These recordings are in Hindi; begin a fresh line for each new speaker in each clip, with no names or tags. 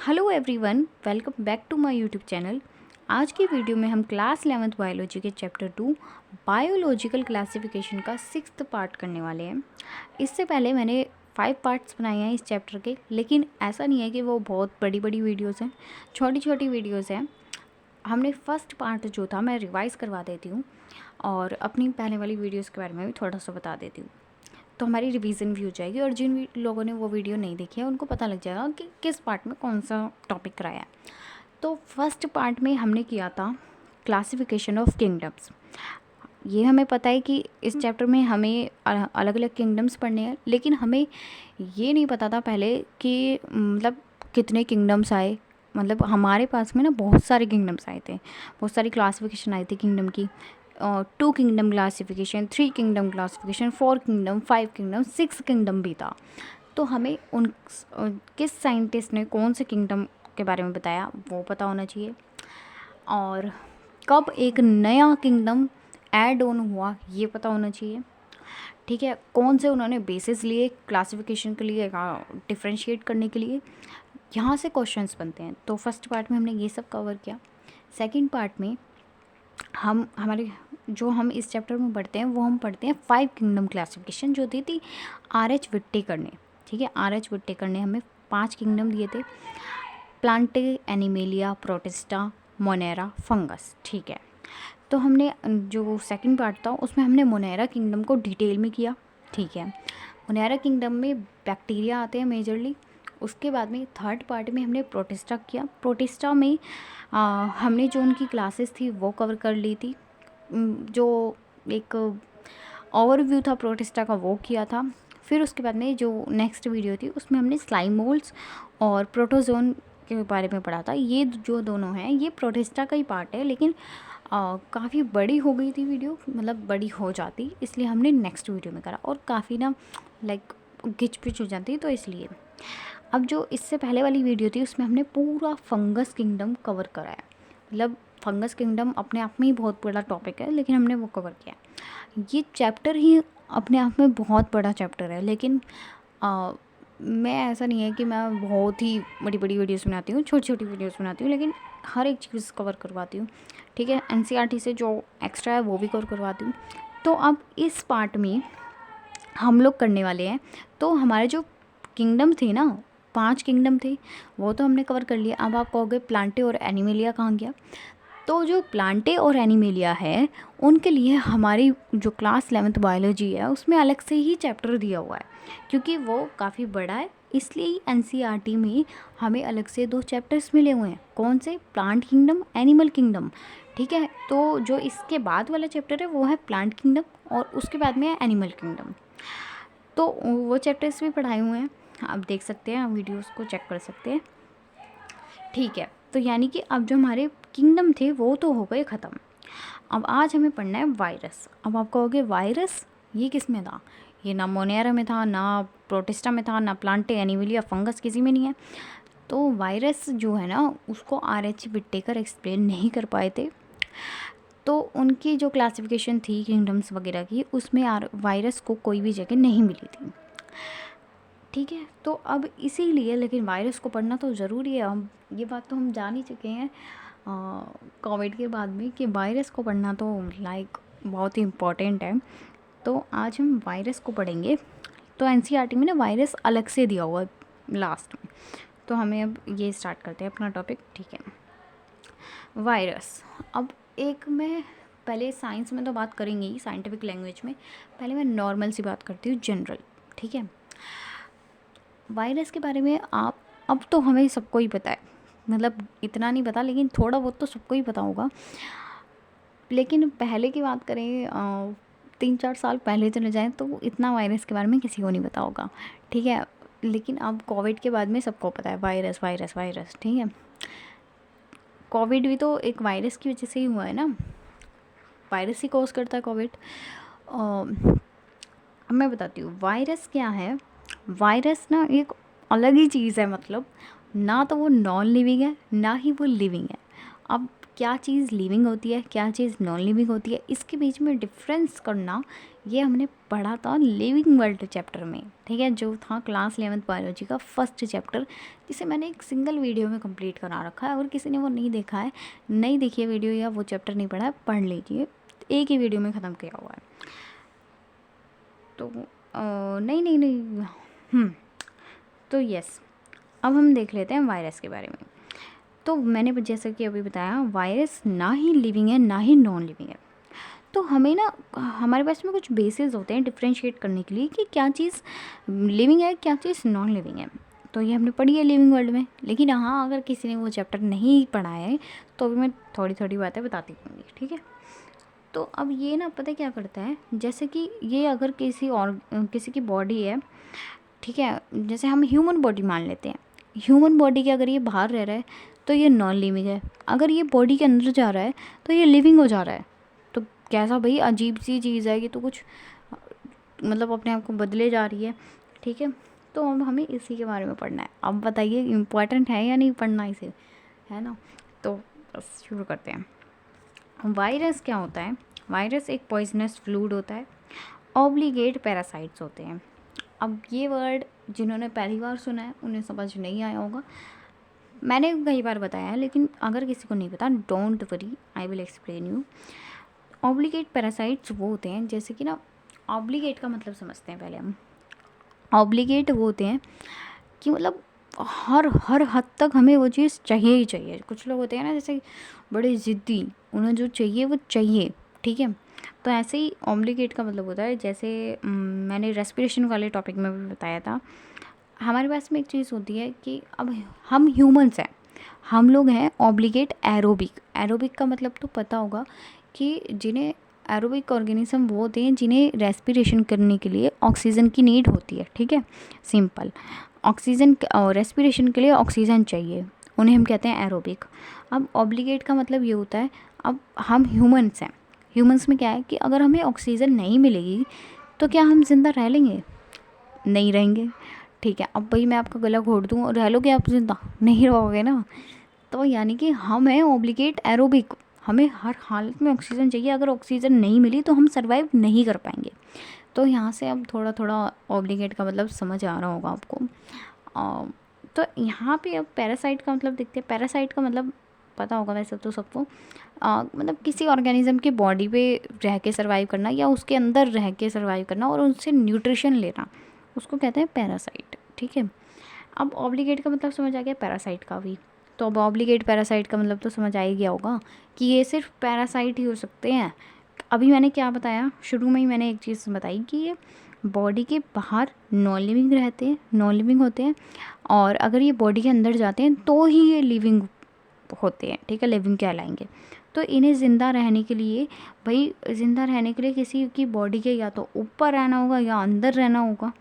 Hello everyone, welcome back to my YouTube channel. आज की वीडियो में हम क्लास 11th बायोलॉजी के चैप्टर 2 बायोलॉजिकल क्लासिफिकेशन का 6th पार्ट करने वाले हैं। इससे पहले मैंने 5 पार्ट्स बनाए हैं इस चैप्टर के, लेकिन ऐसा नहीं है कि वो बहुत बड़ी बड़ी वीडियोज़ हैं, छोटी छोटी वीडियोज़ हैं। हमने फर्स्ट पार्ट जो था मैं रिवाइज़ करवा देती हूँ और अपनी पहले वाली वीडियोज़ के बारे में भी थोड़ा सा बता देती हूँ, तो हमारी रिवीजन भी हो जाएगी और जिन लोगों ने वो वीडियो नहीं देखी है उनको पता लग जाएगा कि किस पार्ट में कौन सा टॉपिक कराया है। तो फर्स्ट पार्ट में हमने किया था क्लासिफिकेशन ऑफ किंगडम्स। ये हमें पता है कि इस चैप्टर में हमें अलग अलग किंगडम्स पढ़ने हैं, लेकिन हमें ये नहीं पता था पहले कि मतलब कितने किंगडम्स आए। मतलब हमारे पास में ना बहुत सारे किंगडम्स आए थे, बहुत सारी क्लासिफिकेशन आई थी किंगडम की। 2 kingdom classification, 3 kingdom classification, 4 kingdom, 5 kingdom, 6 kingdom भी था। तो हमें उन किस साइंटिस्ट ने कौन से किंगडम के बारे में बताया वो पता होना चाहिए, और कब एक नया किंगडम ऐड ऑन हुआ ये पता होना चाहिए। ठीक है, कौन से उन्होंने बेसिस लिए क्लासिफिकेशन के लिए, डिफ्रेंशिएट करने के लिए, यहाँ से क्वेश्चंस बनते हैं। तो फर्स्ट पार्ट में हमने ये सब कवर किया। सेकंड पार्ट में हम इस चैप्टर में पढ़ते हैं वो हम पढ़ते हैं 5 किंगडम क्लासिफिकेशन जो दी थी R.H. विट्टेकर ने। ठीक है, R.H. विट्टेकर ने हमें 5 किंगडम दिए थे: Plantae, animalia, protista, Monera, fungus. ठीक है, तो हमने जो सेकंड पार्ट था उसमें हमने मोनेरा किंगडम को डिटेल में किया। ठीक है, मोनेरा किंगडम में बैक्टीरिया आते हैं मेजरली। उसके बाद में थर्ड पार्ट में हमने प्रोटिस्टा किया। प्रोटिस्टा में हमने जो उनकी क्लासेस थी वो कवर कर ली थी। जो एक ओवरव्यू था प्रोटिस्टा का वो किया था। फिर उसके बाद में जो नेक्स्ट वीडियो थी उसमें हमने स्लाइम मोल्ड्स और प्रोटोजोन के बारे में पढ़ा था। ये जो दोनों हैं ये प्रोटिस्टा का ही पार्ट है, लेकिन काफ़ी बड़ी हो गई थी वीडियो, मतलब बड़ी हो जाती, इसलिए हमने नेक्स्ट वीडियो में करा, और काफ़ी ना लाइक घिच पिच हो जाती, तो इसलिए अब जो इससे पहले वाली वीडियो थी उसमें हमने पूरा फंगस किंगडम कवर कराया। मतलब फंगस किंगडम अपने आप में ही बहुत बड़ा टॉपिक है, लेकिन हमने वो कवर किया। ये चैप्टर ही अपने आप में बहुत बड़ा चैप्टर है, लेकिन मैं ऐसा नहीं है कि मैं बहुत ही बड़ी बड़ी वीडियोस बनाती हूँ, छोटी छोटी वीडियोस बनाती हूँ, लेकिन हर एक चीज़ कवर करवाती हूँ। ठीक है, NCERT से जो एक्स्ट्रा है वो भी कवर करवाती हूँ। तो अब इस पार्ट में हम लोग करने वाले हैं, तो हमारे जो किंगडम थे ना, 5 किंगडम थे, वो तो हमने कवर कर लिया। अब आप कहोगे प्लांटे और एनिमेलिया कहाँ गया? तो जो प्लांटे और एनिमेलिया है उनके लिए हमारी जो क्लास 11th बायोलॉजी है उसमें अलग से ही चैप्टर दिया हुआ है, क्योंकि वो काफ़ी बड़ा है, इसलिए NCERT में हमें अलग से 2 चैप्टर्स मिले हुए हैं। कौन से? Plant kingdom, animal kingdom. ठीक है, तो जो इसके बाद वाला चैप्टर है वो है प्लांट किंगडम, और उसके बाद में है एनिमल किंगडम। तो वो चैप्टर्स भी पढ़ाए हुए हैं, आप देख सकते हैं, वीडियोस को चेक कर सकते हैं। ठीक है, तो यानी कि अब जो हमारे किंगडम थे वो तो हो गए ख़त्म। अब आज हमें पढ़ना है वायरस। अब आप कहोगे वायरस ये किस में था? ये ना मोनेरा में था, ना प्रोटिस्टा में था, ना प्लांटे, एनिमिलिया, फंगस किसी में नहीं है। तो वायरस जो है ना उसको R.H. विट्टेकर एक्सप्लेन नहीं कर पाए थे। तो उनकी जो क्लासिफिकेशन थी किंगडम्स वगैरह की उसमें वायरस को कोई भी जगह नहीं मिली थी। ठीक है, तो अब इसीलिए, लेकिन वायरस को पढ़ना तो ज़रूरी है। हम ये बात तो हम जान ही चुके हैं कोविड के बाद में कि वायरस को पढ़ना तो लाइक बहुत ही इम्पोर्टेंट है। तो आज हम वायरस को पढ़ेंगे। तो NCERT में ना वायरस अलग से दिया हुआ है लास्ट में, तो हमें अब ये स्टार्ट करते हैं अपना टॉपिक। ठीक है, वायरस। अब एक मैं पहले साइंस में तो बात करेंगे ही, साइंटिफिक लैंग्वेज में, पहले मैं नॉर्मल सी बात करती हूँ, जनरल। ठीक है, वायरस के बारे में आप अब तो हमें सबको ही पता है, मतलब इतना नहीं पता लेकिन थोड़ा बहुत तो सबको ही पता होगा। लेकिन पहले की बात करें 3-4 साल पहले चले जाएं तो इतना वायरस के बारे में किसी को नहीं पता होगा। ठीक है, लेकिन अब कोविड के बाद में सबको पता है वायरस वायरस वायरस। ठीक है, कोविड भी तो एक वायरस की वजह से ही हुआ है ना, वायरस ही कॉज करता है कोविड। अब मैं बताती हूँ वायरस क्या है। वायरस ना एक अलग ही चीज़ है, मतलब ना तो वो नॉन लिविंग है ना ही वो लिविंग है। अब क्या चीज़ लिविंग होती है, क्या चीज़ नॉन लिविंग होती है, इसके बीच में डिफरेंस करना, ये हमने पढ़ा था लिविंग वर्ल्ड चैप्टर में, ठीक है, जो था क्लास 11th बायोलॉजी का फर्स्ट चैप्टर, जिसे मैंने एक सिंगल वीडियो में कंप्लीट करा रखा है। अगर किसी ने वो नहीं देखा है, नहीं देखी है वीडियो या वो चैप्टर नहीं पढ़ा है, पढ़ लीजिए, एक ही वीडियो में ख़त्म किया हुआ है। तो नहीं, तो यस, अब हम देख लेते हैं वायरस के बारे में। तो मैंने जैसा कि अभी बताया, वायरस ना ही लिविंग है ना ही नॉन लिविंग है। तो हमें ना, हमारे पास में कुछ बेसिस होते हैं डिफ्रेंशिएट करने के लिए कि क्या चीज़ लिविंग है, क्या चीज़ नॉन लिविंग है। तो ये हमने पढ़ी है लिविंग वर्ल्ड में। लेकिन हाँ, अगर किसी ने वो चैप्टर नहीं पढ़ा है तो भी मैं थोड़ी थोड़ी बातें बताती रहूँगी, ठीक है। तो अब ये ना, पता क्या करता है, जैसे कि ये अगर किसी की बॉडी है, ठीक है, जैसे हम ह्यूमन बॉडी मान लेते हैं, ह्यूमन बॉडी के अगर ये बाहर रह रहा है तो ये नॉन लिविंग है, अगर ये बॉडी के अंदर जा रहा है तो ये लिविंग हो जा रहा है। तो कैसा भाई, अजीब सी चीज़ है, ये तो कुछ मतलब अपने आप को बदले जा रही है, ठीक है। तो अब हमें इसी के बारे में पढ़ना है। अब बताइए इम्पोर्टेंट है या नहीं पढ़ना इसे, है ना। तो बस शुरू करते हैं। वायरस क्या होता है? वायरस एक पॉइजनस फ्लूइड होता है, ऑब्लिगेट पैरासाइट्स होते हैं। अब ये वर्ड जिन्होंने पहली बार सुना है उन्हें समझ नहीं आया होगा, मैंने कई बार बताया है, लेकिन अगर किसी को नहीं पता, don't worry, I will explain you. Obligate parasites वो होते हैं, जैसे कि ना, ऑब्लिगेट का मतलब समझते हैं पहले हम। ऑब्लिगेट वो होते हैं कि मतलब हर हद तक हमें वो चीज़ चाहिए ही चाहिए। कुछ लोग होते हैं ना, जैसे बड़े ज़िद्दी, उन्हें जो चाहिए वो चाहिए, ठीक है। तो ऐसे ही ऑब्लिगेट का मतलब होता है, जैसे मैंने रेस्पिरेशन वाले टॉपिक में भी बताया था, हमारे पास में एक चीज़ होती है कि अब हम ह्यूमंस हैं, हम लोग हैं ऑब्लिगेट एरोबिक। एरोबिक का मतलब तो पता होगा कि जिन्हें एरोबिक ऑर्गेनिज्म वो होते हैं जिन्हें रेस्पिरेशन करने के लिए ऑक्सीजन की नीड होती है, ठीक है, सिंपल। ऑक्सीजन और रेस्पिरेशन के लिए ऑक्सीजन चाहिए, उन्हें हम कहते हैं एरोबिक। अब ऑब्लिगेट का मतलब ये होता है, अब हम ह्यूमंस हैं, ह्यूमंस में क्या है कि अगर हमें ऑक्सीजन नहीं मिलेगी तो क्या हम जिंदा रह लेंगे? नहीं रहेंगे, ठीक है। अब भाई मैं आपका गला घोट दूँ और रह लोगे आप जिंदा? नहीं रहोगे ना। तो यानी कि हम हैं ऑब्लिगेट एरोबिक, हमें हर हालत में ऑक्सीजन चाहिए, अगर ऑक्सीजन नहीं मिली तो हम सर्वाइव नहीं कर पाएंगे। तो यहाँ से अब थोड़ा थोड़ा ऑब्लिगेट का मतलब समझ आ रहा होगा आपको। तो यहाँ पे अब पैरासाइट का मतलब देखते हैं। पैरासाइट का मतलब पता होगा वैसे तो सबको, मतलब किसी ऑर्गेनिज्म की बॉडी पे रह के सर्वाइव करना या उसके अंदर रह के सर्वाइव करना और उनसे न्यूट्रिशन लेना, उसको कहते हैं पैरासाइट, ठीक है। अब ऑब्लिगेट का मतलब समझ आ गया, पैरासाइट का भी। तो अब ऑब्लिगेट पैरासाइट का मतलब तो समझ आ ही गया होगा कि ये सिर्फ पैरासाइट ही हो सकते हैं। अभी मैंने क्या बताया, शुरू में ही मैंने एक चीज़ बताई कि ये बॉडी के बाहर नॉन लिविंग रहते हैं, नॉन लिविंग होते हैं, और अगर ये बॉडी के अंदर जाते हैं तो ही ये लिविंग होते हैं, ठीक है, लिविंग कहलाएंगे। तो इन्हें ज़िंदा रहने के लिए, भाई ज़िंदा रहने के लिए किसी की बॉडी के या तो ऊपर रहना होगा या अंदर रहना होगा,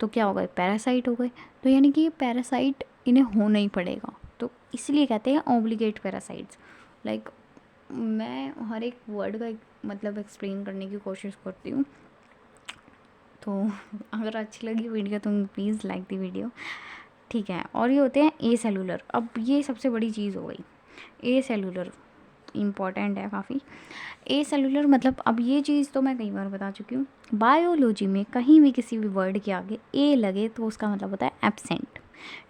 तो क्या होगा, पैरासाइट हो गए। तो यानी कि ये पैरासाइट इन्हें होना ही पड़ेगा, तो इसलिए कहते हैं ऑब्लिगेट पैरासाइट्स। लाइक मैं हर एक वर्ड का मतलब एक्सप्लेन करने की कोशिश करती हूँ। तो अगर अच्छी लगी वीडियो तो प्लीज़ लाइक दी वीडियो, ठीक है। और ये होते हैं ए सेलुलर। अब ये सबसे बड़ी चीज़ हो गई, ए सेलुलर इम्पॉर्टेंट है काफ़ी। ए सेलुलर मतलब, अब ये चीज़ तो मैं कई बार बता चुकी हूँ, बायोलॉजी में कहीं भी किसी भी वर्ड के आगे ए लगे तो उसका मतलब होता है एब्सेंट,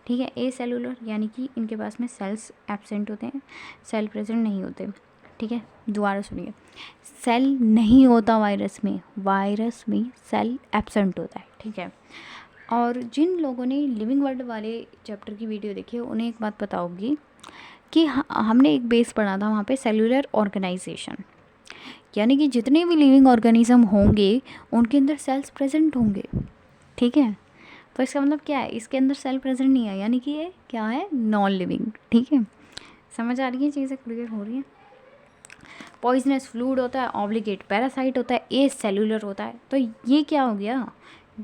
ठीक है। ए सेलुलर यानी कि इनके पास में सेल्स एब्सेंट होते हैं, सेल प्रेजेंट नहीं होते, ठीक है। दोबारा सुनिए, सेल नहीं होता वायरस में सेल एब्सेंट होता है, ठीक है। और जिन लोगों ने लिविंग वर्ल्ड वाले चैप्टर की वीडियो देखी है उन्हें एक बात पता होगी कि हमने एक बेस पढ़ा था वहाँ पे, सेलुलर ऑर्गेनाइजेशन, यानी कि जितने भी लिविंग ऑर्गेनिज्म होंगे उनके अंदर सेल्स प्रेजेंट होंगे, ठीक है। तो इसका मतलब क्या है, इसके अंदर सेल प्रेजेंट नहीं है, यानी कि ये क्या है, नॉन लिविंग, ठीक है। समझ आ रही है, चीज़ें क्लियर हो रही हैं। पॉइजनस फ्लूइड होता है, ऑब्लिगेट पैरासाइट होता है, ए सेलुलर होता है। तो ये क्या हो गया,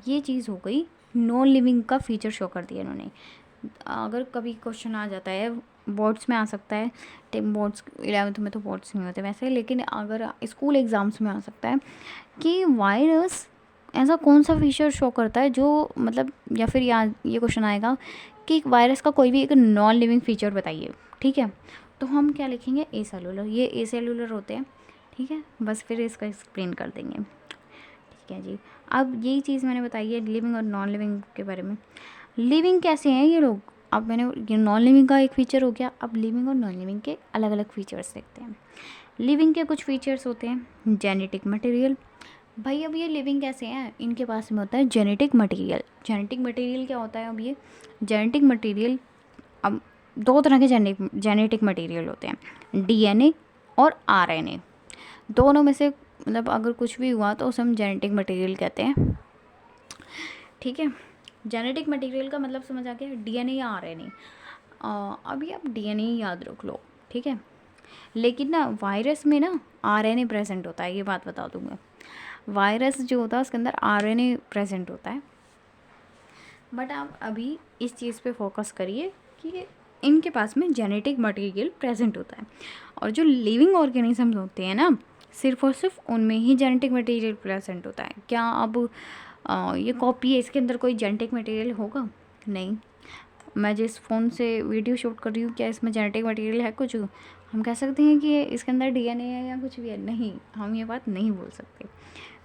ये चीज़ हो गई, नॉन लिविंग का फीचर शो कर दिया इन्होंने। अगर कभी क्वेश्चन आ जाता है, बोर्ड्स में आ सकता है, बोर्ड्स 11th में तो बोर्ड्स नहीं होते वैसे, लेकिन अगर स्कूल एग्ज़ाम्स में आ सकता है कि वायरस ऐसा कौन सा फीचर शो करता है जो मतलब, या फिर ये क्वेश्चन आएगा कि वायरस का कोई भी एक नॉन लिविंग फीचर बताइए, ठीक है। तो हम क्या लिखेंगे, ए सेलुलर, ये ए सेलुलर होते हैं, ठीक है। बस फिर इसका एक्सप्लेन कर देंगे, ठीक है जी। अब यही चीज़ मैंने बताई है लिविंग और नॉन लिविंग के बारे में। लिविंग कैसे हैं ये लोग, अब मैंने ये नॉन लिविंग का एक फ़ीचर हो गया, अब लिविंग और नॉन लिविंग के अलग अलग फ़ीचर्स देखते हैं। लिविंग के कुछ फ़ीचर्स होते हैं जेनेटिक मटेरियल। भाई अब ये लिविंग कैसे हैं, इनके पास में होता है जेनेटिक मटेरियल। जेनेटिक मटेरियल क्या होता है, अब ये जेनेटिक मटेरियल, अब दो तरह के जेनेटिक मटेरियल होते हैं, डीएनए और आरएनए। दोनों में से मतलब अगर कुछ भी हुआ तो उसे हम जेनेटिक मटेरियल कहते हैं, ठीक है। जेनेटिक मटेरियल का मतलब समझ आ गया, डीएनए या आरएनए। अभी आप डीएनए याद रख लो, ठीक है। लेकिन ना वायरस में ना आरएनए प्रेजेंट होता है, ये बात बता दूँ मैं। वायरस जो होता है उसके अंदर आरएनए प्रेजेंट होता है। बट आप अभी इस चीज़ पे फोकस करिए कि इनके पास में जेनेटिक मटेरियल प्रेजेंट होता है। और जो लिविंग ऑर्गेनिजम्स होते हैं ना, सिर्फ और सिर्फ उनमें ही जेनेटिक मटेरियल प्रेजेंट होता है। क्या अब ये कॉपी है, इसके अंदर कोई जेनेटिक मटेरियल होगा? नहीं। मैं जिस फ़ोन से वीडियो शूट कर रही हूँ, क्या इसमें जेनेटिक मटेरियल है कुछ? हम कह सकते हैं कि इसके अंदर डीएनए है या कुछ भी है? नहीं, हम ये बात नहीं बोल सकते।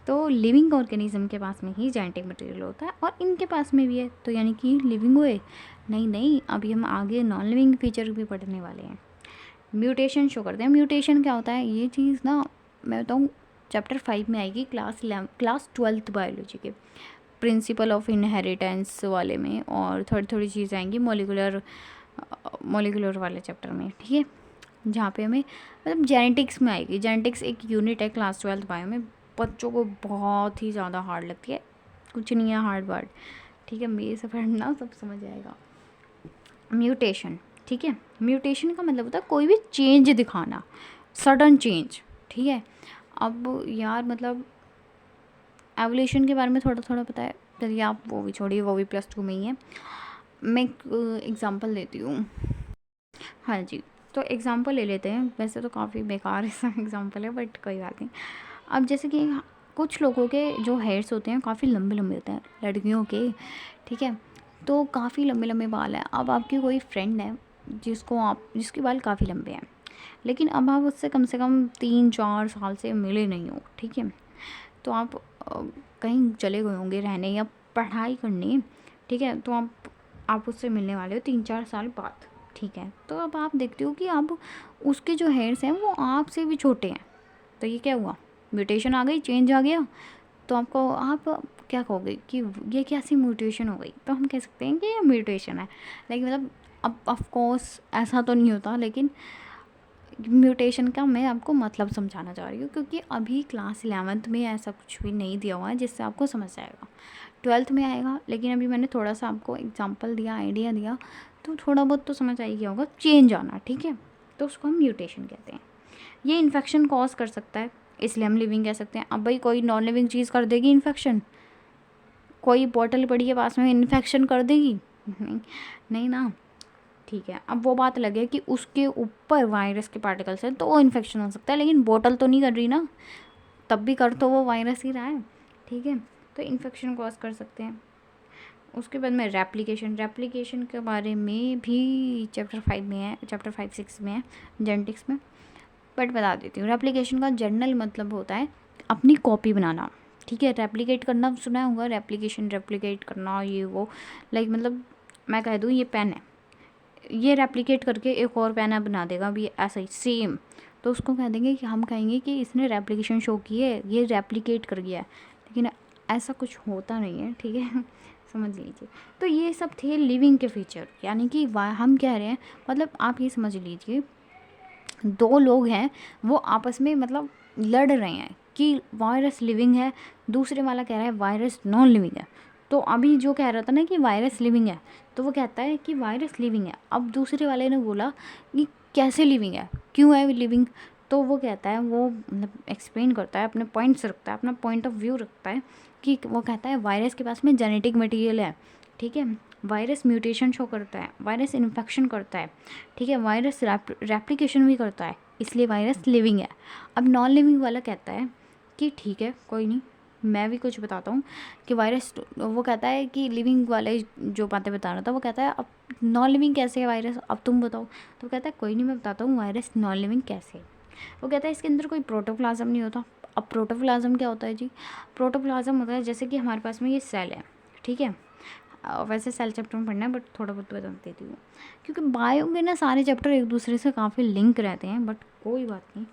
तो लिविंग ऑर्गेनिज्म के पास में ही जेनेटिक मटेरियल होता है और इनके पास में भी है, तो यानी कि लिविंग हुए? नहीं, अभी हम आगे नॉन लिविंग फीचर भी पढ़ने वाले हैं। म्यूटेशन शो करते हैं। म्यूटेशन क्या होता है, ये चीज़ ना मैं बताऊँ चैप्टर 5 में आएगी, क्लास 12th बायोलॉजी के प्रिंसिपल ऑफ इनहेरिटेंस वाले में, और थोड़ी चीज़ें आएंगी मॉलिकुलर वाले चैप्टर में, ठीक है। जहाँ पे हमें मतलब जेनेटिक्स में आएगी। जेनेटिक्स एक यूनिट है क्लास 12th बायो में, बच्चों को बहुत ही ज़्यादा हार्ड लगती है, कुछ नहीं है हार्ड वर्ड, ठीक है। मेरे से पढ़ना सब समझ आएगा। म्यूटेशन, ठीक है। म्यूटेशन का मतलब होता है कोई भी चेंज दिखाना, सडन चेंज, ठीक है। अब यार मतलब एवोल्यूशन के बारे में थोड़ा थोड़ा पता है, चलिए आप वो भी छोड़िए, वो भी +2 में ही है। मैं एक एग्ज़ाम्पल देती हूँ, हाँ जी। तो एग्ज़ाम्पल ले लेते हैं, वैसे तो काफ़ी बेकार ऐसा एग्ज़ाम्पल है बट कोई बात नहीं। अब जैसे कि कुछ लोगों के जो हेयर्स होते हैं काफ़ी लंबे लंबे होते हैं, लड़कियों के, ठीक है। तो काफ़ी लंबे लंबे बाल हैं। अब आपकी कोई फ्रेंड है जिसके बाल काफ़ी लंबे हैं, लेकिन अब आप उससे कम से कम 3-4 साल से मिले नहीं हो, ठीक है। तो आप कहीं चले गए होंगे रहने या पढ़ाई करने, ठीक है। तो आप उससे मिलने वाले हो 3-4 साल बाद, ठीक है। तो अब आप देखते हो कि अब उसके जो हेयर्स हैं वो आपसे भी छोटे हैं। तो ये क्या हुआ, म्यूटेशन आ गई, चेंज आ गया। तो आप क्या कहोगे कि ये कैसी म्यूटेशन हो गई? तो हम कह सकते हैं कि ये म्यूटेशन है। लेकिन मतलब अब ऑफ कोर्स ऐसा तो नहीं होता, लेकिन म्यूटेशन का मैं आपको मतलब समझाना चाह रही हूँ, क्योंकि अभी क्लास 11th में ऐसा कुछ भी नहीं दिया हुआ है जिससे आपको समझ आएगा। 12th में आएगा, लेकिन अभी मैंने थोड़ा सा आपको एग्जांपल दिया, आइडिया दिया, तो थोड़ा बहुत तो समझ आ ही गया होगा, चेंज आना, ठीक है। तो उसको हम म्यूटेशन कहते हैं। ये इन्फेक्शन कॉज कर सकता है, इसलिए हम लिविंग कह सकते हैं। अब भाई कोई नॉन लिविंग चीज़ कर देगी इन्फेक्शन? कोई बॉटल पड़ी है पास में, इन्फेक्शन कर देगी? नहीं, नहीं ना, ठीक है। अब वो बात अलग है कि उसके ऊपर वायरस के पार्टिकल्स हैं तो वो इन्फेक्शन हो सकता है, लेकिन बोतल तो नहीं कर रही ना, तब भी कर तो वो वायरस ही रहा है, ठीक है। तो इन्फेक्शन कॉज कर सकते हैं। उसके बाद में रेप्लिकेशन के बारे में भी चैप्टर 5 में है, चैप्टर 5-6 में है जेनेटिक्स में, बट बता देती हूँ। रेप्लिकेशन का जनरल मतलब होता है अपनी कॉपी बनाना, ठीक है। रेप्लिकेट करना सुना होगा, रेप्लिकेट करना, ये वो, लाइक मतलब मैं कह दूँ ये पेन है, ये रेप्लिकेट करके एक और पेन बना देगा भी ऐसा ही सेम, तो उसको कह देंगे कि हम कहेंगे कि इसने रेप्लिकेशन शो की है, ये रेप्लिकेट कर गया है। लेकिन ऐसा कुछ होता नहीं है, ठीक है। समझ लीजिए। तो ये सब थे लिविंग के फीचर, यानी कि हम कह रहे हैं, मतलब आप ये समझ लीजिए, दो लोग हैं वो आपस में मतलब लड़ रहे हैं कि वायरस लिविंग है, दूसरे वाला कह रहा है वायरस नॉन लिविंग है। तो अभी जो कह रहा था ना कि वायरस लिविंग है, तो वो कहता है कि वायरस लिविंग है। अब दूसरे वाले ने बोला कि कैसे लिविंग है, क्यों है लिविंग? तो वो कहता है, वो मतलब एक्सप्लेन करता है, अपने पॉइंट्स रखता है, अपना पॉइंट ऑफ व्यू रखता है कि वो कहता है वायरस के पास में जेनेटिक मटेरियल है, ठीक है। वायरस म्यूटेशन शो करता है, वायरस इन्फेक्शन करता है, ठीक है। वायरस रेप्लिकेशन भी करता है, इसलिए वायरस लिविंग है। अब नॉन लिविंग वाला कहता है कि ठीक है कोई नहीं, मैं भी कुछ बताता हूँ कि वायरस, वो कहता है कि लिविंग वाले जो बातें बता रहा था, वो कहता है अब नॉन लिविंग कैसे है वायरस, अब तुम बताओ। तो कहता है कोई नहीं, मैं बताता हूँ वायरस नॉन लिविंग कैसे है। वो कहता है इसके अंदर कोई प्रोटोप्लाज्म नहीं होता। अब प्रोटोप्लाज्म क्या होता है जी? प्रोटोप्लाज्म होता है जैसे कि हमारे पास में ये सेल है, ठीक है। वैसे सेल चैप्टर में पढ़ना है, बट थोड़ा बहुत बता देती हूँ, क्योंकि बायो के ना सारे चैप्टर एक दूसरे से काफ़ी लिंक रहते हैं, बट कोई बात नहीं।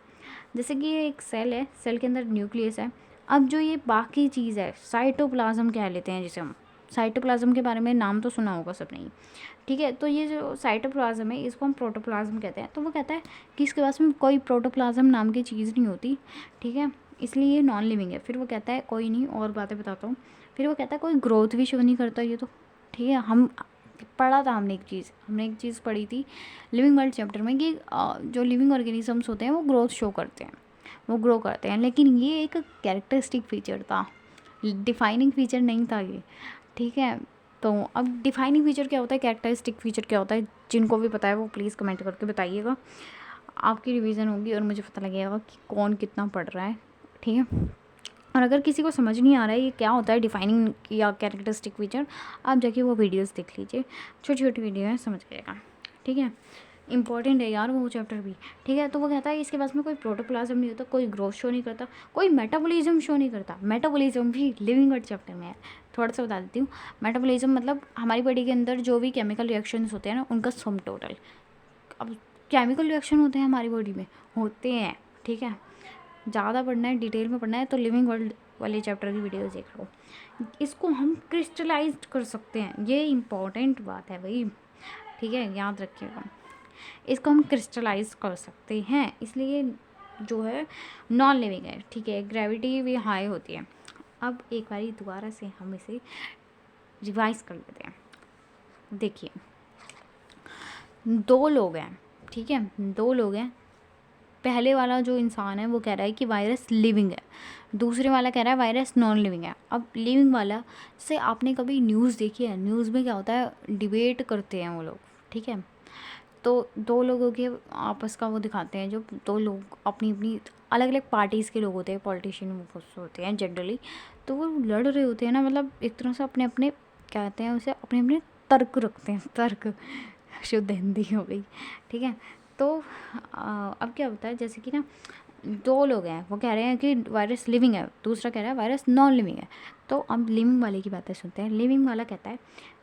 जैसे कि ये एक सेल है, सेल के अंदर न्यूक्लियस है। अब जो ये बाकी चीज़ है, साइटोप्लाज्म कह लेते हैं जिसे हम। साइटोप्लाज्म के बारे में नाम तो सुना होगा सबने ही, ठीक है। तो ये जो साइटोप्लाज्म है, इसको हम प्रोटोप्लाज्म कहते हैं। तो वो कहता है कि इसके पास में कोई प्रोटोप्लाज्म नाम की चीज़ नहीं होती, ठीक है, इसलिए ये नॉन लिविंग है। फिर वो कहता है कोई नहीं, और बातें बताता हूँ। फिर वो कहता है कोई ग्रोथ भी शो नहीं करता ये तो, ठीक है। हम पढ़ा था, हमने एक चीज़ पढ़ी थी लिविंग वर्ल्ड चैप्टर में कि जो लिविंग ऑर्गेनिजम्स होते हैं वो ग्रोथ शो करते हैं, वो ग्रो करते हैं, लेकिन ये एक कैरेक्टरिस्टिक फीचर था, डिफाइनिंग फीचर नहीं था ये, ठीक है। तो अब डिफाइनिंग फीचर क्या होता है, कैरेक्टरिस्टिक फीचर क्या होता है, जिनको भी पता है वो प्लीज़ कमेंट करके बताइएगा। आपकी रिवीजन होगी और मुझे पता लगेगा कि कौन कितना पढ़ रहा है, ठीक है। और अगर किसी को समझ नहीं आ रहा है ये क्या होता है डिफाइनिंग या कैरेक्टरिस्टिक फीचर, आप जाके वो वीडियोस देख लीजिए, छोटी छोटी वीडियो है, समझ जाएगा, ठीक है। इंपॉर्टेंट है यार वो चैप्टर भी, ठीक है। तो वो कहता है इसके पास में कोई प्रोटोप्लाज्म नहीं होता, कोई ग्रोथ शो नहीं करता, कोई मेटाबॉलिज्म शो नहीं करता। मेटाबॉलिज्म भी लिविंग वर्ड चैप्टर में है, थोड़ा सा बता देती हूँ। मेटाबॉलिज्म मतलब हमारी बॉडी के अंदर जो भी केमिकल रिएक्शंस होते हैं ना, उनका सम टोटल। अब केमिकल रिएक्शन होते हैं हमारी बॉडी में, होते हैं, ठीक है। ज़्यादा पढ़ना है, डिटेल में पढ़ना है तो लिविंग वर्ल्ड वाले चैप्टर की वीडियोस देख लो। इसको हम क्रिस्टलाइज कर सकते हैं, ये इम्पॉर्टेंट बात है भाई, ठीक है, याद रखिएगा। इसको हम क्रिस्टलाइज कर सकते हैं, इसलिए जो है नॉन लिविंग है, ठीक है। ग्रेविटी भी हाई होती है। अब एक बारी दोबारा से हम इसे रिवाइज कर लेते हैं। देखिए, दो लोग हैं, ठीक है, दो लोग हैं। पहले वाला जो इंसान है वो कह रहा है कि वायरस लिविंग है, दूसरे वाला कह रहा है वायरस नॉन लिविंग है। अब लिविंग वाला से आपने कभी न्यूज़ देखी है? न्यूज़ में क्या होता है, डिबेट करते हैं वो लोग, ठीक है। तो दो लोगों के आपस का वो दिखाते हैं, जो दो लोग अपनी अपनी अलग अलग पार्टीज़ के लोग होते हैं, पॉलिटिशियन होते हैं जनरली। तो वो लड़ रहे होते हैं ना, मतलब एक तरह से अपने अपने कहते हैं उसे, अपने अपने तर्क रखते हैं, तर्क, शुद्ध हिंदी हो गई, ठीक है। तो अब क्या होता है, जैसे कि ना दो लोग हैं, वो कह रहे हैं कि वायरस लिविंग है, दूसरा कह रहा है वायरस नॉन लिविंग है। तो अब लिविंग वाले की बातें सुनते हैं। लिविंग वाला कहता है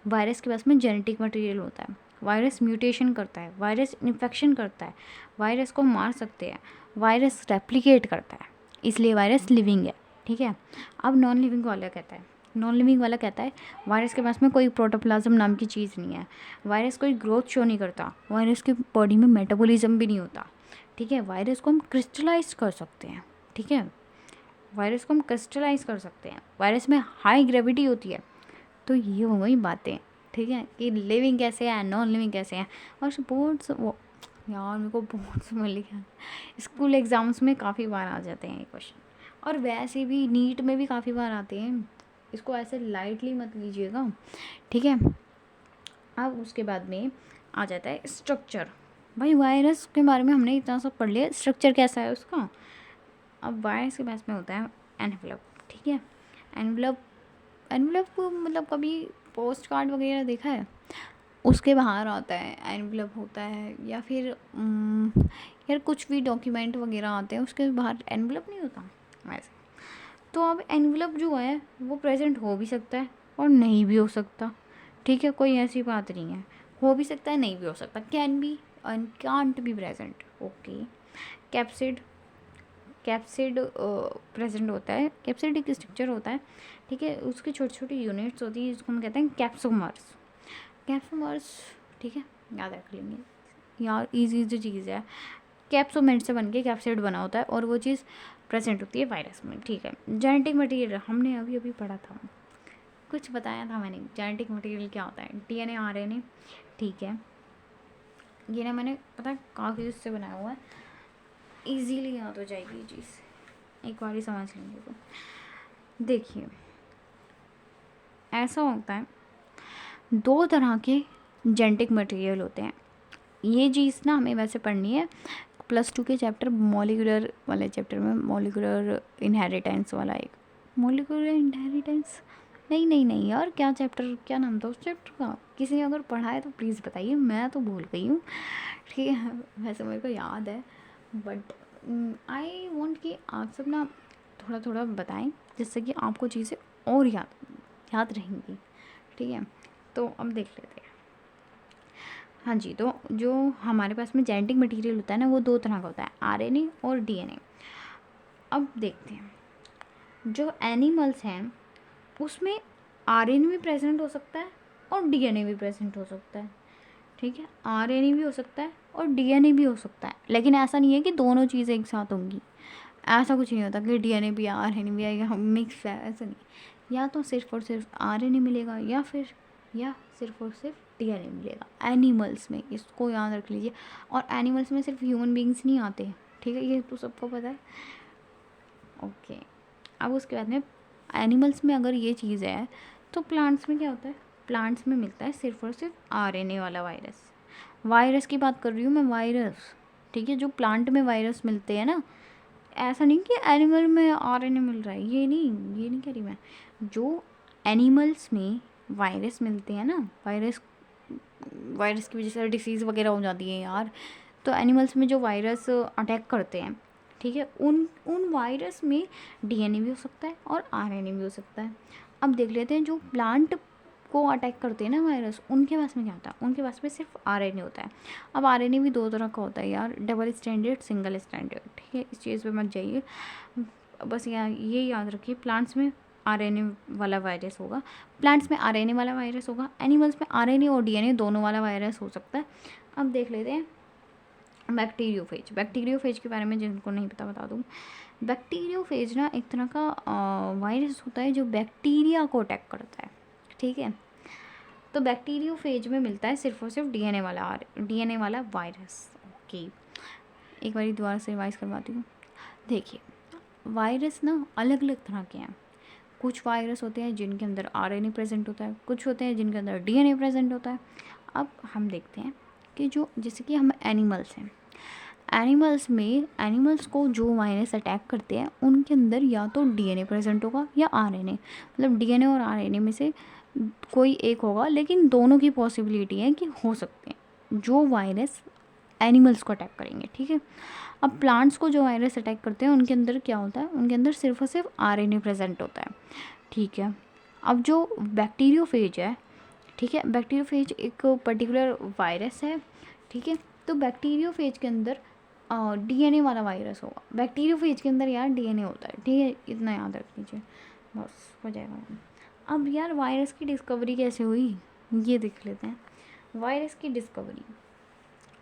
वायरस के पास में जेनेटिक मटेरियल होता है, वायरस म्यूटेशन करता है, वायरस इन्फेक्शन करता है, वायरस को मार सकते हैं, वायरस रेप्लिकेट करता है, इसलिए वायरस लिविंग है, ठीक है। अब नॉन लिविंग वाला कहता है वायरस के पास में कोई प्रोटोप्लाज्म नाम की चीज़ नहीं है, वायरस कोई ग्रोथ शो नहीं करता, वायरस की बॉडी में मेटाबॉलिज्म भी नहीं होता, ठीक है। वायरस को हम क्रिस्टलाइज कर सकते हैं, ठीक है, वायरस को हम क्रिस्टलाइज कर सकते हैं, वायरस में हाई ग्रेविटी होती है। तो ये हो गई बातें, ठीक है, कि लिविंग कैसे है, नॉन लिविंग कैसे हैं। और बोर्ड्स वो यार, मेरे को बोर्ड्स में लिखा, स्कूल एग्ज़ाम्स में काफ़ी बार आ जाते हैं ये क्वेश्चन, और वैसे भी नीट में भी काफ़ी बार आते हैं, इसको ऐसे लाइटली मत लीजिएगा, ठीक है। अब उसके बाद में आ जाता है स्ट्रक्चर। भाई वायरस के बारे में हमने इतना सब पढ़ लिया, स्ट्रक्चर कैसा है उसका। अब वायरस के पास में होता है एनवेलप, ठीक है। एनवेलप मतलब कभी पोस्ट कार्ड वगैरह देखा है, उसके बाहर आता है एनवेलप होता है, या फिर यार कुछ भी डॉक्यूमेंट वगैरह आते हैं उसके बाहर एनवेलप नहीं होता वैसे। तो अब एनवेलप जो है वो प्रेजेंट हो भी सकता है और नहीं भी हो सकता, ठीक है, कोई ऐसी बात नहीं है, हो भी सकता है, नहीं भी हो सकता, can be and can't be present, okay. Capsid present होता है, कैप्सिड एक स्ट्रक्चर होता है, ठीक है, उसकी छोटी छोटी यूनिट्स होती है जिसको हम कहते हैं कैप्सोमर्स, ठीक है, याद रख लेंगे यार, इजी चीज़ है। कैप्सोमेट से बन के कैप्सिड बना होता है और वो चीज़ प्रेजेंट होती है वायरस में, ठीक है। जेनेटिक मटेरियल हमने अभी पढ़ा था, कुछ बताया था मैंने, जेनेटिक मटेरियल क्या होता है, डीएनए आरएनए, ठीक है। ये ना मैंने पता है काफ़ी उससे बनाया हुआ है, इजीली याद हो जाएगी ये चीज़, एक बार ही समझ लेंगे। तो देखिए ऐसा होता है, दो तरह के जेनेटिक मटेरियल होते हैं। ये चीज़ ना हमें वैसे पढ़नी है +2 के चैप्टर मॉलिक्यूलर वाले चैप्टर में, मॉलिक्यूलर इनहेरिटेंस वाला एक मोलिकुलर इनहेरिटेंस, नहीं नहीं नहीं यार, क्या चैप्टर, क्या नाम था उस चैप्टर का? किसी ने अगर पढ़ा है तो प्लीज़ बताइए, मैं तो भूल गई हूँ। ठीक है, वैसे मेरे को याद है, बट आई वांट कि आप सब ना थोड़ा थोड़ा बताएं, जिससे कि आपको चीज़ें और याद रहेंगी। ठीक है, तो अब देख लेते हैं। हाँ जी, तो जो हमारे पास में जेनेटिक मटेरियल होता है ना, वो दो तरह का होता है, आरएनए और डीएनए। अब देखते हैं, जो एनिमल्स हैं उसमें आरएनए भी प्रेजेंट हो सकता है और डीएनए भी प्रेजेंट हो सकता है। ठीक है, आरएनए भी हो सकता है और डीएनए भी हो सकता है, लेकिन ऐसा नहीं है कि दोनों चीज़ें एक साथ होंगी। ऐसा कुछ नहीं होता कि डीएनए भी आरएनए भी आएगा, मिक्स है, ऐसा नहीं। या तो सिर्फ और सिर्फ आरएनए मिलेगा या सिर्फ और सिर्फ डीएनए मिलेगा एनिमल्स में, इसको याद रख लीजिए। और एनिमल्स में सिर्फ ह्यूमन बींग्स नहीं आते, ठीक है, ये तो सबको पता है। ओके, अब उसके बाद में एनिमल्स में अगर ये चीज़ है तो प्लांट्स में क्या होता है? प्लांट्स में मिलता है सिर्फ और सिर्फ आरएनए वाला वायरस। वायरस की बात कर रही हूँ मैं, वायरस। ठीक है, जो प्लांट में वायरस मिलते हैं ना, ऐसा नहीं कि एनिमल में आरएनए मिल रहा है, ये नहीं कह रही मैं। जो एनिमल्स में वायरस मिलते हैं ना, वायरस की वजह से डिसीज़ वगैरह हो जाती है यार, तो एनिमल्स में जो वायरस अटैक करते हैं, ठीक है, उन उन वायरस में डीएनए भी हो सकता है और आरएनए भी हो सकता है। अब देख लेते हैं, जो प्लांट को अटैक करते हैं ना वायरस, उनके पास में क्या होता है? उनके पास में सिर्फ आरएनए होता है। अब आरएनए भी दो तरह का होता है यार, डबल स्टैंडर्ड, सिंगल स्टैंडर्ड। ठीक है, इस चीज़ पे मत जाइए, बस ये याद रखिए, प्लांट्स में आरएनए वाला वायरस होगा, प्लांट्स में आरएनए वाला वायरस होगा, एनिमल्स में आरएनए और डीएनए दोनों वाला वायरस हो सकता है। अब देख लेते हैं बैक्टीरियोफेज। बैक्टीरियोफेज के बारे में जिनको नहीं पता बता दूँ। बैक्टीरियोफेज ना एक तरह का वायरस होता है जो बैक्टीरिया को अटैक करता है। ठीक है, तो बैक्टीरियोफेज में मिलता है सिर्फ और सिर्फ डीएनए वाला वायरस। ओके, एक बार दोबारा से रिवाइज करवाती हूँ। देखिए, वायरस ना अलग अलग तरह के हैं। कुछ वायरस होते हैं जिनके अंदर आरएनए प्रेजेंट होता है, कुछ होते हैं जिनके अंदर डीएनए प्रेजेंट होता है। अब हम देखते हैं कि जो जैसे कि हम एनिमल्स हैं, एनिमल्स को जो वायरस अटैक करते हैं उनके अंदर या तो डीएनए प्रेजेंट होगा या आरएनए, मतलब डीएनए और आरएनए में से कोई एक होगा, लेकिन दोनों की पॉसिबिलिटी है कि हो सकते हैं जो वायरस एनिमल्स को अटैक करेंगे। ठीक है, अब प्लांट्स को जो वायरस अटैक करते हैं उनके अंदर क्या होता है? उनके अंदर सिर्फ और सिर्फ आरएनए प्रेजेंट होता है। ठीक है, अब जो बैक्टीरियोफेज है, ठीक है, बैक्टीरियोफेज एक पर्टिकुलर वायरस है। ठीक है, तो बैक्टीरियोफेज के अंदर डीएनए वाला वायरस होगा। बैक्टीरियोफेज के अंदर यार डीएनए होता है। ठीक है, इतना याद रख लीजिए, बस हो जाएगा। अब यार वायरस की डिस्कवरी कैसे हुई, ये देख लेते हैं। वायरस की डिस्कवरी,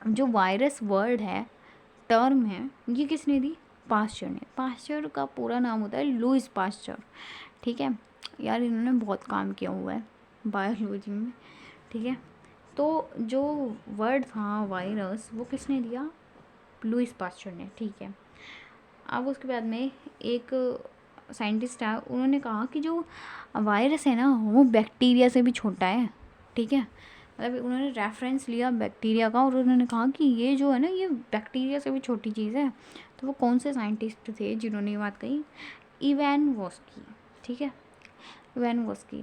जो वायरस वर्ड है, टर्म है, ये किसने दी? पास्चर ने। पास्चर का पूरा नाम होता है लुईस पास्चर। ठीक है, यार इन्होंने बहुत काम किया हुआ है बायोलॉजी में। ठीक है, तो जो वर्ड था वायरस, वो किसने दिया? लुईस पास्चर ने। ठीक है, अब उसके बाद में एक साइंटिस्ट है, उन्होंने कहा कि जो वायरस है ना, वो बैक्टीरिया से भी छोटा है। ठीक है, मतलब उन्होंने रेफरेंस लिया बैक्टीरिया का और उन्होंने कहा कि ये जो है ना, ये बैक्टीरिया से भी छोटी चीज़ है। तो वो कौन से साइंटिस्ट थे जिन्होंने ये बात कही? इवानोव्स्की। ठीक है, इवानोव्स्की,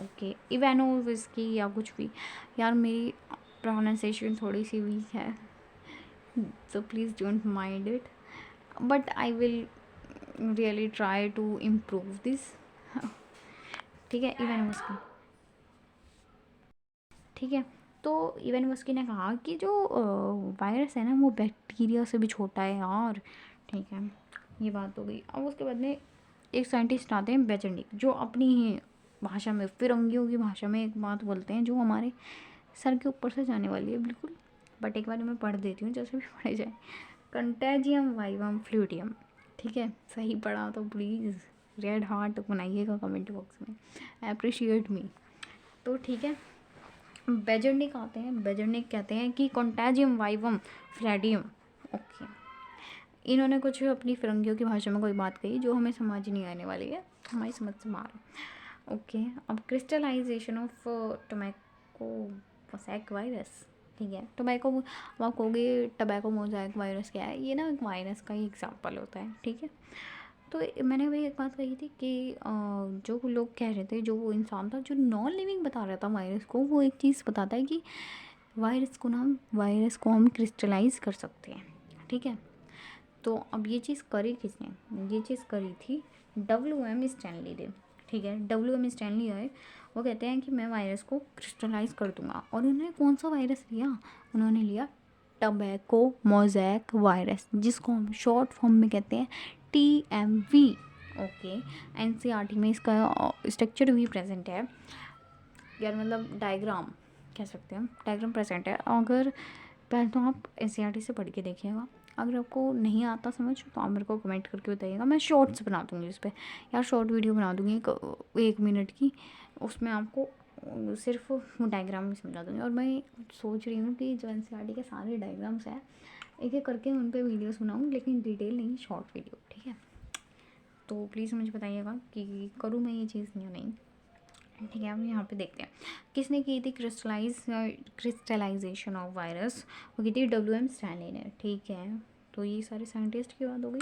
ओके, इवानोव्स्की या कुछ भी, यार मेरी प्रोनाउंसिएशन थोड़ी सी वीक है, so please don't mind it, but I will really try to improve this. ठीक है, इवानोव्स्की। ठीक है, तो इवानोव्स्की ने कहा कि जो वायरस है ना, वो बैक्टीरिया से भी छोटा है यार। ठीक है, ये बात हो गई। अब उसके बाद में एक साइंटिस्ट आते हैं बेजेंडिक, जो अपनी ही भाषा में, फिरंगियों की भाषा में एक बात बोलते हैं जो हमारे सर के ऊपर से जाने वाली है बिल्कुल, बट एक बार मैं पढ़ देती हूँ जैसे भी पढ़े जाए। Contagium vivum fluidum. ठीक है, सही पढ़ा तो प्लीज़ रेड हार्ट बनाइएगा कमेंट बॉक्स में, अप्रिशिएट मी। तो ठीक है, बेजेंडिक आते हैं, बेजेंडिक कहते हैं कि कंटेजियम वाइवम फ्लैडियम। ओके, इन्होंने कुछ अपनी फिरंगियों की भाषा में कोई बात कही जो हमें समझ नहीं आने वाली है, हमारी समझ से बाहर। ओके, अब crystallisation of tobacco mosaic virus. ठीक है, टोबैको, आप कहोगे टोबैको मोज़ेक वायरस क्या है? ये ना एक वायरस का ही एग्जाम्पल होता है। ठीक है, तो मैंने वही एक बात कही थी कि जो लोग कह रहे थे, जो वो इंसान था जो नॉन लिविंग बता रहा था वायरस को, वो एक चीज़ बताता है कि वायरस को हम क्रिस्टलाइज कर सकते हैं, ठीक है। तो अब ये चीज़ करी किसने? ये चीज़ करी थी WM स्टैनली ने, ठीक है। WM स्टैनली आए, वो कहते हैं कि मैं वायरस को क्रिस्टलाइज कर दूंगा। और उन्होंने कौन सा वायरस लिया? उन्होंने लिया टबैको मोज़ैक वायरस, जिसको हम शॉर्ट फॉर्म में कहते हैं TMV। ओके, NCERT में इसका स्ट्रक्चर भी प्रेजेंट है यार, मतलब डायग्राम कह सकते हैं, डायग्राम प्रेजेंट है। अगर पहले तो आप NCERT से पढ़ के देखिएगा, अगर आपको नहीं आता समझ तो आप मेरे को कमेंट करके बताइएगा, मैं शॉर्ट्स बना दूँगी उस पर यार, शॉर्ट वीडियो बना दूँगी 1 मिनट की, उसमें आपको सिर्फ डायग्राम में समझा दूँगी। और मैं सोच रही हूँ कि जो NCERT के सारे डायग्राम्स हैं एक एक करके उन पर वीडियोस बनाऊँ, लेकिन डिटेल नहीं, शॉर्ट वीडियो, ठीक है। तो प्लीज़ मुझे बताइएगा कि करूँ मैं ये चीज़ या नहीं, ठीक है। हम यहाँ पे देखते हैं किसने की थी क्रिस्टलाइजेशन ऑफ वायरस, वो की थी WM स्टैनली ने, ठीक है। तो ये सारे साइंटिस्ट की बात हो गई।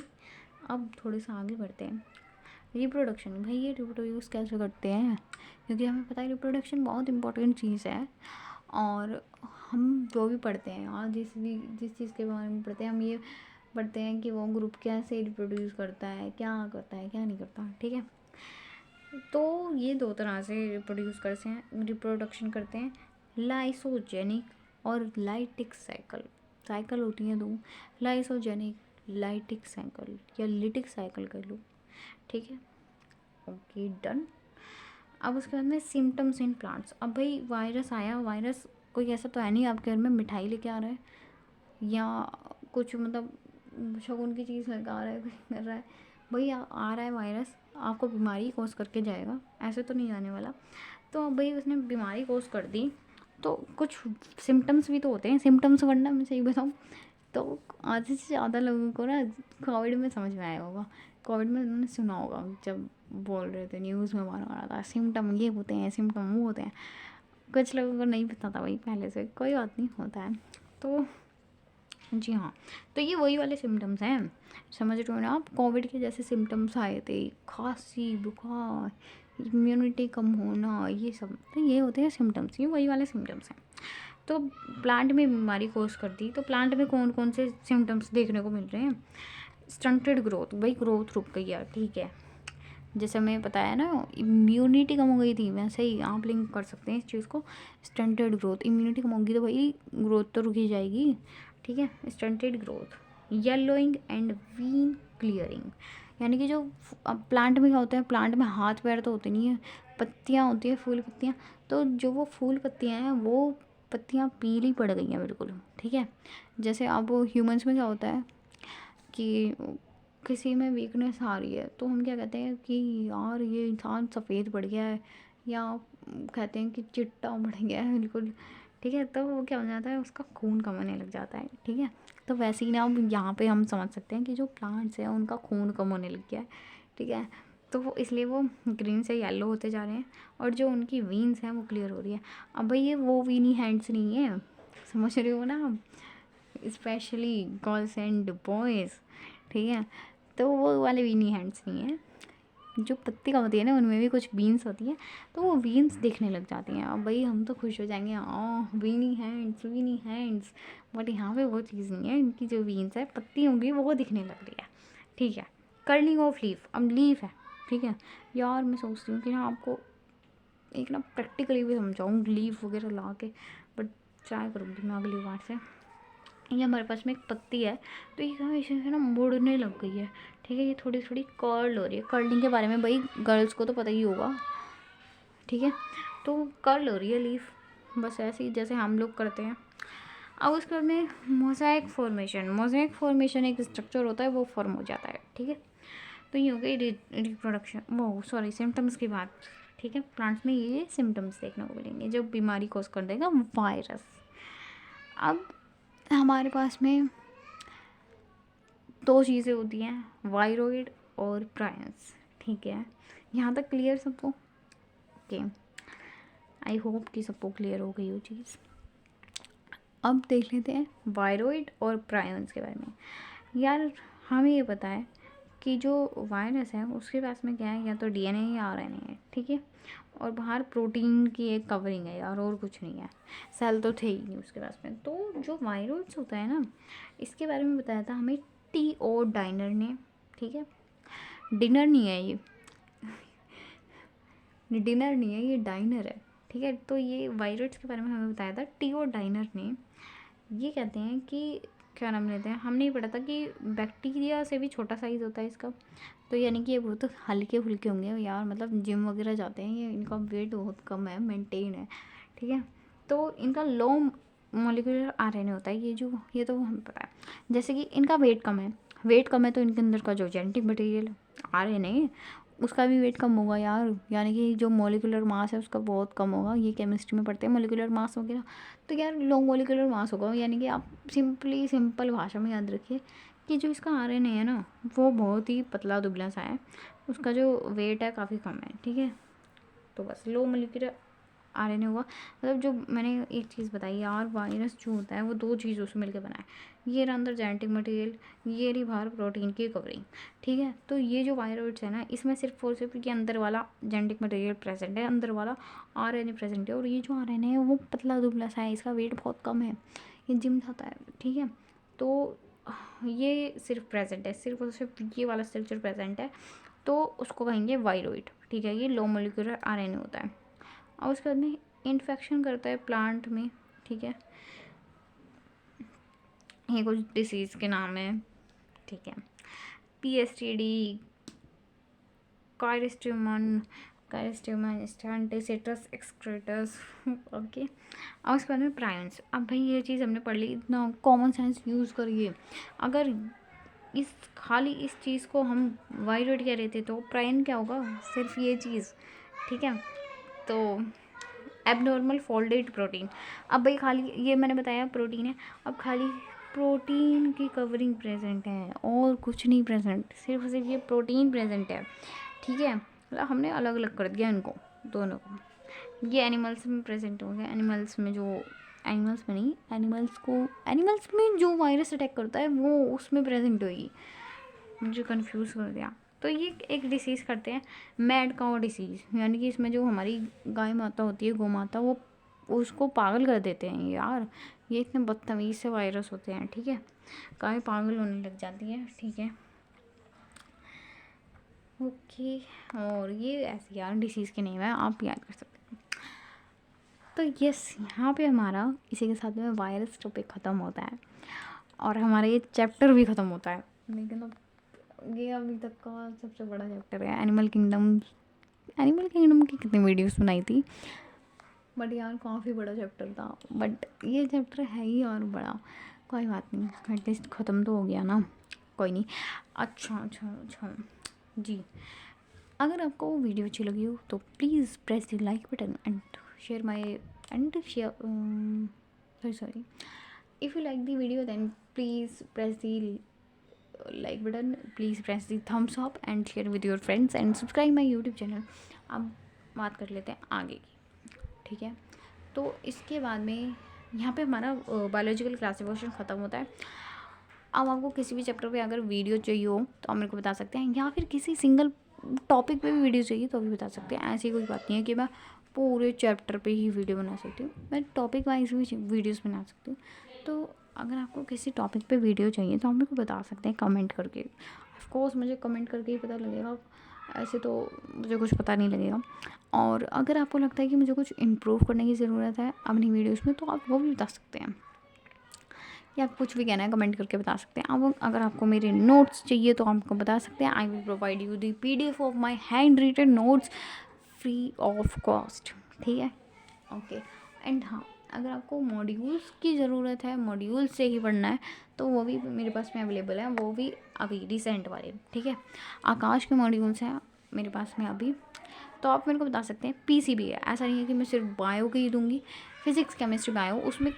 अब थोड़े से आगे बढ़ते हैं। रिप्रोडक्शन, भाई ये रिप्रोड्यूस कैसे करते हैं? क्योंकि हमें पता है रिप्रोडक्शन बहुत इंपॉर्टेंट चीज़ है। और हम जो भी पढ़ते हैं और जिस चीज़ के बारे में पढ़ते हैं, हम ये पढ़ते हैं कि वो ग्रुप कैसे रिप्रोड्यूस करता है, क्या करता है, क्या नहीं करता, ठीक है। तो ये 2 तरह से रिप्रोडक्शन करते हैं, लाइसोजेनिक और लाइटिक साइकिल होती हैं 2, लाइसोजेनिक, लाइटिक साइकिल या लिटिक साइकिल कर लो, ठीक है। Okay, done. अब उसके बाद में सिम्टम्स इन प्लांट्स। अब भाई वायरस आया, वायरस कोई ऐसा तो है नहीं आपके घर में मिठाई लेके आ रहा है या कुछ मतलब शगुन की चीज़ लेकर आ रहा है, कुछ कर रहा है। भाई आ रहा है वायरस, आपको बीमारी कोस करके जाएगा, ऐसे तो नहीं आने वाला। तो अब भाई उसने बीमारी कोस कर दी, तो कुछ सिम्टम्स भी तो होते हैं, सिम्टम्स वरना मैं सही बताऊँ तो आधे से ज़्यादा लोगों को ना कोविड में समझ में आया होगा। कोविड में उन्होंने सुना होगा जब बोल रहे थे, न्यूज़ में मारा आ रहा था सिम्टम ये होते हैं, सिम्टम वो होते हैं। कुछ लोगों को नहीं पता था भाई पहले से, कोई बात नहीं, होता है। तो जी हाँ, तो ये वही वाले सिम्टम्स हैं, समझ रहे हो ना आप? कोविड के जैसे सिम्टम्स आए थे, खांसी, बुखार, इम्यूनिटी कम होना, ये सब, तो ये होते हैं सिम्टम्स, ये वही वाले सिम्टम्स हैं। तो प्लांट में बीमारी कोस कर दी, तो प्लांट में कौन कौन से सिम्टम्स देखने को मिल रहे हैं? स्टंटेड ग्रोथ, भाई ग्रोथ रुक गई यार, ठीक है। जैसे मैं बताया ना इम्यूनिटी कम हो गई थी, वैसे ही आप लिंक कर सकते हैं इस चीज़ को। स्टंटेड ग्रोथ, इम्यूनिटी कम होगी तो भाई ग्रोथ तो रुक ही जाएगी, ठीक है। Stunted growth, yellowing and vein clearing, यानी कि जो प्लांट में क्या होता है, प्लांट में हाथ पैर तो होते नहीं है, पत्तियाँ होती हैं, फूल पत्तियाँ। तो जो वो फूल पत्तियाँ हैं वो पत्तियाँ पीली पड़ गई हैं बिल्कुल, ठीक है। जैसे अब ह्यूमंस में क्या होता है कि किसी में वीकनेस आ रही है तो हम क्या कहते हैं कि यार ये इंसान सफ़ेद पड़ गया है, या कहते हैं कि चिट्टा पड़ गया है बिल्कुल, ठीक है। तो वो क्या हो जाता है, उसका खून कम होने लग जाता है, ठीक है। तो वैसे ही ना अब यहाँ पे हम समझ सकते हैं कि जो प्लांट्स हैं उनका खून कम होने लग गया है, ठीक है। तो वो इसलिए वो ग्रीन से येलो होते जा रहे हैं, और जो उनकी वीन्स हैं वो क्लियर हो रही है। अब भाई ये वो वीनी हैंड्स नहीं है, समझ रहे हो ना, स्पेशली गर्ल्स एंड बॉयज़, ठीक है। तो वो वाले वीनी हैंड्स नहीं है, जो पत्ती का होती है ना उनमें भी कुछ बीन्स होती हैं, तो वो बीन्स दिखने लग जाती हैं। अब भाई हम तो खुश हो जाएंगे, weeny hands, weeny hands. But यहाँ पे वो चीज़ नहीं है, इनकी जो बीन्स है पत्ती होंगी वो दिखने लग रही है, ठीक है। कर्लिंग ऑफ लीफ, अब लीफ है, ठीक है। यार मैं सोचती हूँ कि ना आपको एक ना प्रैक्टिकली भी समझाऊँ लीफ वगैरह ला के, बट ट्राई करूँगी मैं अगली बार से। ये हमारे पास में एक पत्ती है, तो ये हमेशा से ना मुड़ने लग गई है, ठीक है। ये थोड़ी थोड़ी कर्ल हो रही है, कर्लिंग के बारे में भाई गर्ल्स को तो पता ही होगा, ठीक है। तो कर्ल हो रही है लीफ, बस ऐसे ही जैसे हम लोग करते हैं। अब उसके बाद में मोज़ेक फॉर्मेशन एक स्ट्रक्चर होता है, वो फॉर्म हो जाता है, ठीक है। तो ये हो गई रिप्रोडक्शन, वो सॉरी सिम्टम्स की बात, ठीक है। प्लांट्स में ये सिम्टम्स देखने को मिलेंगे जो बीमारी कोस कर देगा, वायरस। अब हमारे पास में 2 चीज़ें होती हैं, वायरोइड और प्रायंस, ठीक है। यहाँ तक क्लियर सबको? ओके, आई होप कि सबको क्लियर हो गई वो चीज़। अब देख लेते हैं वायरोइड और प्रायंस के बारे में। यार हमें ये पता है कि जो वायरस है उसके पास में क्या है, या तो डीएनए या आरएनए है, ठीक है, और बाहर प्रोटीन की एक कवरिंग है यार, और कुछ नहीं है, सेल तो थे ही नहीं उसके पास में। तो जो वायरस होता है ना, इसके बारे में बताया था हमें टी.ओ. डाइनर ने, ठीक है, डिनर नहीं है ये, डिनर नहीं है ये, डाइनर है, ठीक है। तो ये वायरस के बारे में हमें बताया था टी.ओ. डाइनर ने। ये कहते हैं कि क्या नाम लेते हैं, हमने ये पढ़ा था कि बैक्टीरिया से भी छोटा साइज़ होता है इसका। तो यानी कि ये बहुत हल्के फुल्के होंगे यार, मतलब जिम वगैरह जाते हैं ये, इनका वेट बहुत कम है, मेंटेन है, ठीक है। तो इनका लो मॉलिक्यूलर आरएनए होता है, ये तो हमें पता है। जैसे कि इनका वेट कम है तो इनके अंदर का जो जेनेटिक मटेरियल आरएनए, उसका भी वेट कम होगा यार, यानी कि जो मॉलिक्यूलर मास है उसका बहुत कम होगा। ये केमिस्ट्री में पढ़ते हैं मॉलिक्यूलर मास वगैरह। तो यार लो मॉलिक्यूलर मास होगा, यानी कि आप सिंपल भाषा में याद रखिए कि जो इसका आरएनए है ना, वो बहुत ही पतला दुबला सा है, उसका जो वेट है काफ़ी कम है, ठीक है। तो बस लो मॉलिक्यूलर आरएनए हुआ। मतलब जो मैंने एक चीज़ बताई यार, वायरस जो होता है वो दो चीज़ों से मिलकर बना है। ये रहा अंदर जेनेटिक मटेरियल, ये रही बाहर प्रोटीन की कवरिंग, ठीक है। तो ये जो वायरस है ना, इसमें सिर्फ और सिर्फ ये अंदर वाला जेनेटिक मटेरियल प्रेजेंट है, अंदर वाला आरएनए प्रेजेंट है। और ये जो आरएनए है वो पतला दुबला सा है, इसका वेट बहुत कम है, ये जिम जाता है, ठीक है। तो ये सिर्फ प्रेजेंट है, सिर्फ और सिर्फ ये वाला स्ट्रक्चर प्रेजेंट है, तो उसको कहेंगे वायरोइड, ठीक है। ये लो मोलिकुलर आरएनए होता है। और उसके बाद में इन्फेक्शन करता है प्लांट में, ठीक है। ये कुछ डिसीज़ के नाम है, ठीक है। पीएसटीडी, कायरिस्ट्यूमन स्टैंटिसिटस एक्सक्रीटस, ओके। और उसके बाद में प्रायंस। अब भाई ये चीज़ हमने पढ़ ली, इतना कॉमन सेंस यूज़ करिए। अगर खाली इस चीज़ को हम वायरोइड कह रहे थे तो प्रायन क्या होगा, सिर्फ ये चीज़, ठीक है। तो एबनॉर्मल फोल्डेड प्रोटीन। अब भाई खाली ये मैंने बताया प्रोटीन है, अब खाली प्रोटीन की कवरिंग प्रेजेंट है और कुछ नहीं प्रेजेंट, सिर्फ ये प्रोटीन प्रेजेंट है, ठीक है। मतलब हमने अलग अलग कर दिया इनको दोनों को। ये एनिमल्स में प्रेजेंट हो गया, एनिमल्स में जो वायरस अटैक करता है वो उसमें प्रेजेंट होगी, मुझे कंफ्यूज कर दिया। तो ये एक डिसीज़ करते हैं मैड काउ डिसीज़, यानी कि इसमें जो हमारी गाय माता होती है, गौ माता, वो उसको पागल कर देते हैं यार। ये इतने बदतमीज़ से वायरस होते हैं, ठीक है। गाय पागल होने लग जाती है, ठीक है, ओके। और ये ऐसे यार डिसीज़ के नेम है, आप याद कर सकते हैं। तो यस, यहाँ पे हमारा इसी के साथ में वायरस टॉपिक ख़त्म होता है और हमारा ये चैप्टर भी ख़त्म होता है। लेकिन अब ये अभी तक का सबसे बड़ा चैप्टर है एनिमल किंगडम की कितनी वीडियोस बनाई थी, बट यार काफ़ी बड़ा चैप्टर था। बट ये चैप्टर है ही और बड़ा, कोई बात नहीं, एटलीस्ट ख़त्म तो हो गया ना, कोई नहीं। अच्छा जी, अगर आपको वो वीडियो अच्छी लगी हो तो please press the like button and share my and share sorry if you like the video then please press the like button, please press the thumbs up and share with your friends and subscribe my YouTube channel। अब बात कर लेते हैं आगे की, ठीक है। तो इसके बाद में यहाँ पे हमारा बायोलॉजिकल क्लासिफिकेशन ख़त्म होता है। अब आपको किसी भी चैप्टर पे अगर वीडियो चाहिए हो तो आप मेरे को बता सकते हैं, या फिर किसी सिंगल टॉपिक पे भी वीडियो चाहिए तो भी बता सकते हैं। ऐसी कोई बात नहीं है कि मैं पूरे चैप्टर पे ही वीडियो बना सकती हूँ, मैं टॉपिक वाइज भी वीडियोस बना सकती हूँ। तो अगर आपको किसी टॉपिक पे वीडियो चाहिए तो आप मेरे को बता सकते हैं कमेंट करके। ऑफ कोर्स मुझे कमेंट करके ही पता लगेगा, ऐसे तो मुझे कुछ पता नहीं लगेगा। और अगर आपको लगता है कि मुझे कुछ इम्प्रूव करने की ज़रूरत है अपनी वीडियोज़ में तो आप वो भी बता सकते हैं, या आप कुछ भी कहना है कमेंट करके बता सकते हैं। अब अगर आपको मेरे नोट्स चाहिए तो आपको बता सकते हैं, I will provide you the PDF of my handwritten notes free of cost, ठीक है, ओके। एंड हाँ, अगर आपको मॉड्यूल्स की ज़रूरत है, मॉड्यूल से ही पढ़ना है, तो वो भी मेरे पास में अवेलेबल है, वो भी अभी रिसेंट वाले, ठीक है। आकाश के मॉड्यूल्स हैं मेरे पास में अभी, तो आप मेरे को बता सकते हैं। PCB है, ऐसा नहीं है कि मैं सिर्फ बायो की ही दूँगी, फिज़िक्स केमिस्ट्री बायो, उसमें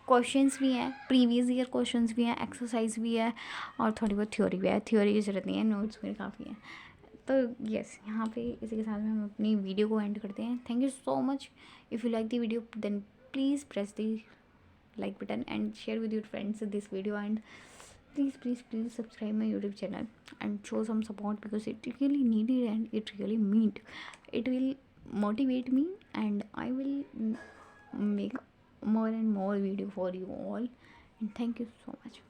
क्वेश्चंस भी हैं, प्रीवियस ईयर क्वेश्चंस भी हैं, एक्सरसाइज भी है और थोड़ी बहुत थ्योरी भी है। थ्योरी की ज़रूरत नहीं है, नोट्स मेरे काफ़ी हैं। तो यस, यहाँ पे इसी के साथ में हम अपनी वीडियो को एंड करते हैं। Thank you so much. If you like the video then please press the like button and share with your friends this video, and please subscribe my YouTube channel and show some support, because it really needed and it really meant. It will motivate me, and I will make more and more video for you all. And thank you so much.